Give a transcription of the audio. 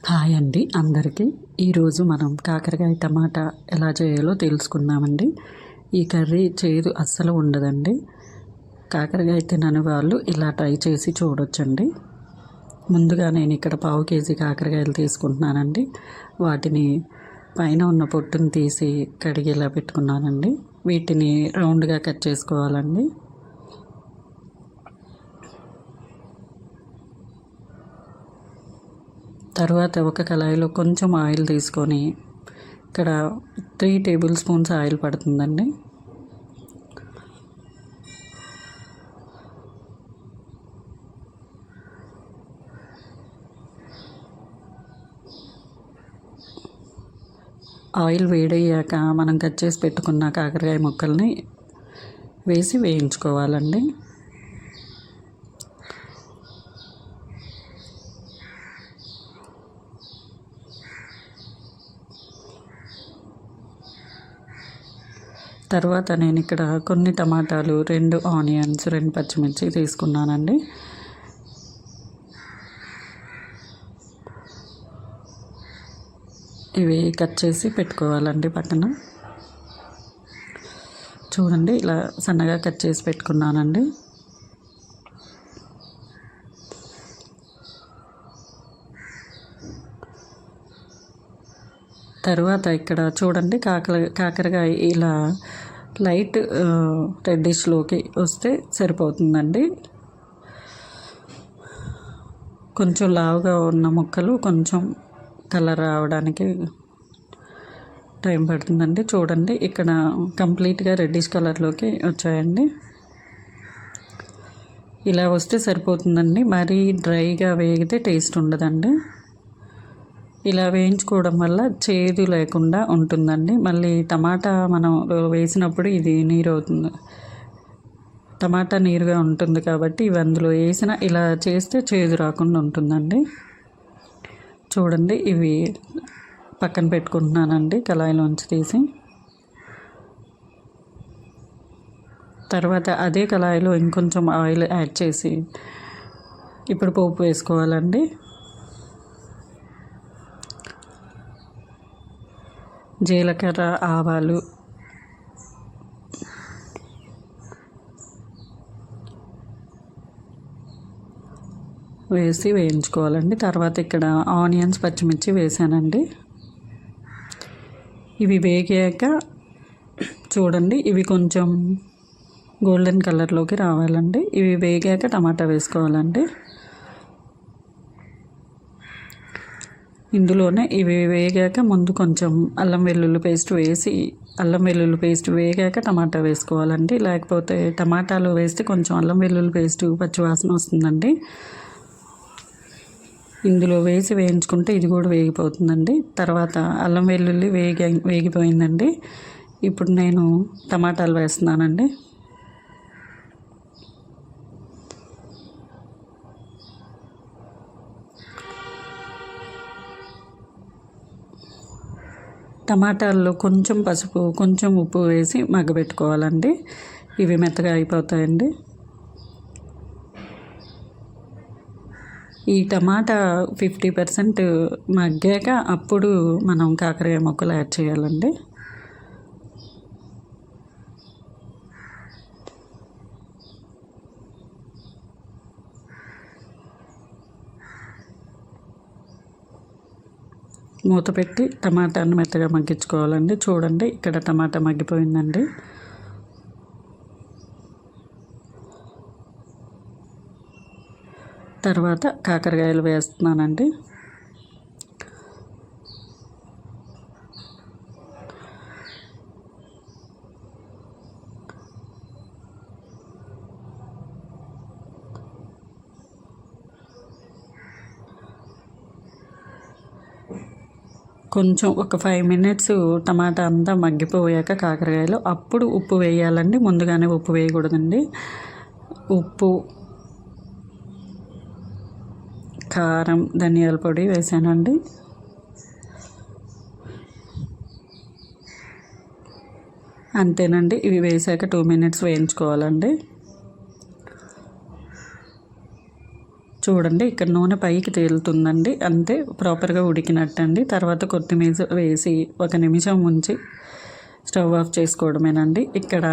Hi అండి అందరికీ. ఈరోజు మనం కాకరకాయ టమాటా ఎలా చేయాలో తెలుసుకుందామండి. ఈ కర్రీ చేదు అస్సలు ఉండదండి. కాకరకాయ తినని వాళ్ళు ఇలా ట్రై చేసి చూడొచ్చండి. ముందుగా నేను ఇక్కడ 1/2 కేజీ కాకరకాయలు తీసుకుంటున్నానండి. వాటిని పైన ఉన్న పొట్టుని తీసి కడిగి ఇలా పెట్టుకున్నానండి. వీటిని రౌండ్గా కట్ చేసుకోవాలండి. తర్వాత ఒక కళాయిలో కొంచెం ఆయిల్ తీసుకొని, ఇక్కడ 3 టేబుల్ స్పూన్స్ ఆయిల్ పడుతుందండి. ఆయిల్ వేడయ్యాక మనం కట్ చేసి పెట్టుకున్న కాకరకాయ ముక్కల్ని వేసి వేయించుకోవాలండి. తర్వాత నేను ఇక్కడ కొన్ని టమాటాలు, 2 ఆనియన్స్, 2 పచ్చిమిర్చి తీసుకున్నానండి. ఇవి కట్ చేసి పెట్టుకోవాలండి పక్కన. చూడండి ఇలా సన్నగా కట్ చేసి పెట్టుకున్నానండి. తర్వాత ఇక్కడ చూడండి కాకరకాయ ఇలా లైట్ రెడ్డిష్లోకి వస్తే సరిపోతుందండి. కొంచెం లావుగా ఉన్న ముక్కలు కొంచెం కలర్ రావడానికి టైం పడుతుందండి. చూడండి ఇక్కడ కంప్లీట్గా రెడ్డిష్ కలర్లోకి వచ్చాయండి. ఇలా వస్తే సరిపోతుందండి. మరీ డ్రైగా వేగితే టేస్ట్ ఉండదండి. ఇలా వేయించుకోవడం వల్ల చేదు లేకుండా ఉంటుందండి. మళ్ళీ టమాటా మనం వేసినప్పుడు ఇది నీరు అవుతుంది, టమాటా నీరుగా ఉంటుంది కాబట్టి ఇవి అందులో వేసిన ఇలా చేస్తే చేదు రాకుండా ఉంటుందండి. చూడండి ఇవి పక్కన పెట్టుకుంటున్నానండి కళాయిలోంచి తీసి. తర్వాత అదే కళాయిలో ఇంకొంచెం ఆయిల్ యాడ్ చేసి ఇప్పుడు పోపు వేసుకోవాలండి. జీలకర్ర, ఆవాలు, వేసి వేయించుకోవాలండి. తర్వాత ఇక్కడ ఆనియన్స్, పచ్చిమిర్చి వేసానండి. ఇవి వేగాక చూడండి ఇవి కొంచెం గోల్డెన్ కలర్లోకి రావాలండి. ఇవి వేగాక టమాటా వేసుకోవాలండి. ఇందులోనే ఇవి వేగాక ముందు కొంచెం అల్లం వెల్లుల్లి పేస్ట్ వేసి, అల్లం వెల్లుల్లి పేస్ట్ వేగాక టమాటా వేసుకోవాలండి. లేకపోతే టమాటాలు వేస్తే కొంచెం అల్లం వెల్లుల్లి పేస్ట్ పచ్చివాసన వస్తుందండి. ఇందులో వేసి వేయించుకుంటే ఇది కూడా వేగిపోతుందండి. తర్వాత అల్లం వెల్లుల్లి వేగిపోయిందండి. ఇప్పుడు నేను టమాటాలు వేస్తున్నానండి. టమాటాల్లో కొంచెం పసుపు, కొంచెం ఉప్పు వేసి మగ్గబెట్టుకోవాలండి. ఇవి మెత్తగా అయిపోతాయండి. ఈ టమాటా 50% మగ్గాక అప్పుడు మనం కాకరకాయ ముక్కలు యాడ్ చేయాలండి. మూత పెట్టి టమాటాను మెత్తగా మగ్గించుకోవాలండి. చూడండి ఇక్కడ టమాటా మగ్గిపోయిందండి. తర్వాత కాకరకాయలు వేస్తున్నానండి. కొంచెం ఒక 5 మినిట్స్ టమాటా అంతా మగ్గిపోయాక కాకరకాయలు అప్పుడు ఉప్పు వేయాలండి. ముందుగానే ఉప్పు వేయకూడదండి. ఉప్పు, కారం, ధనియాల పొడి వేసానండి. అంతేనండి. ఇవి వేసాక 2 మినిట్స్ వేయించుకోవాలండి. చూడండి ఇక్కడ నూనె పైకి తేలుతుందండి, అంతే ప్రాపర్గా ఉడికినట్టండి. తర్వాత కొత్తిమీర వేసి 1 నిమిషం ఉంచి స్టవ్ ఆఫ్ చేసుకోవడమేనండి. ఇక్కడ